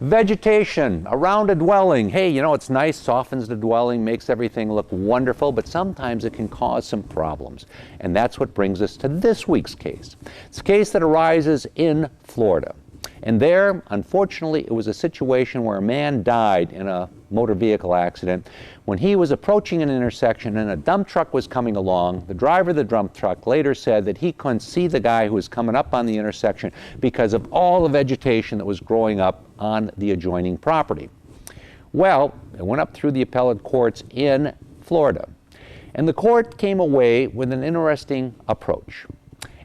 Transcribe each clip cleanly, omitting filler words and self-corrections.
Vegetation around a dwelling. Hey, you know, it's nice, softens the dwelling, makes everything look wonderful, but sometimes it can cause some problems. And that's what brings us to this week's case. It's a case that arises in Florida. And there, unfortunately, it was a situation where a man died in a motor vehicle accident when he was approaching an intersection and a dump truck was coming along. The driver of the dump truck later said that he couldn't see the guy who was coming up on the intersection because of all the vegetation that was growing up on the adjoining property. Well, it went up through the appellate courts in Florida, and the court came away with an interesting approach.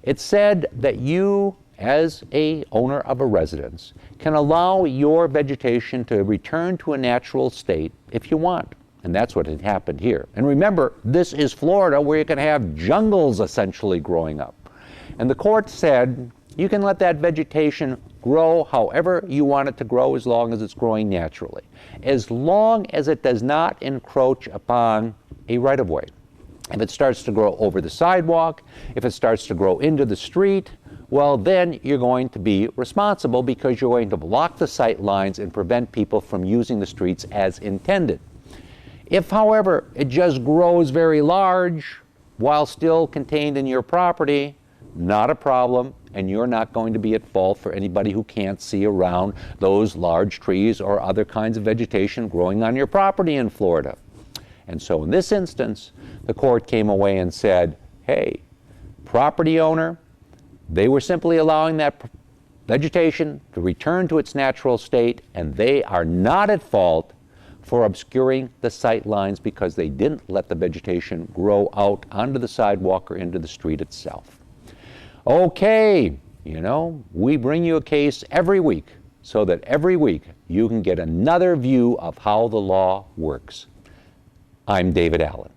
It said that you, as a owner of a residence, can allow your vegetation to return to a natural state if you want. And that's what had happened here. And remember, this is Florida, where you can have jungles essentially growing up. And the court said you can let that vegetation grow however you want it to grow, as long as it's growing naturally, as long as it does not encroach upon a right-of-way. If it starts to grow over the sidewalk, if it starts to grow into the street, well, then you're going to be responsible, because you're going to block the sight lines and prevent people from using the streets as intended. If, however, it just grows very large while still contained in your property, not a problem, and you're not going to be at fault for anybody who can't see around those large trees or other kinds of vegetation growing on your property in Florida. And so in this instance, the court came away and said, hey, property owner, they were simply allowing that vegetation to return to its natural state, and they are not at fault for obscuring the sight lines because they didn't let the vegetation grow out onto the sidewalk or into the street itself. Okay, you know, we bring you a case every week so that every week you can get another view of how the law works. I'm David Allen.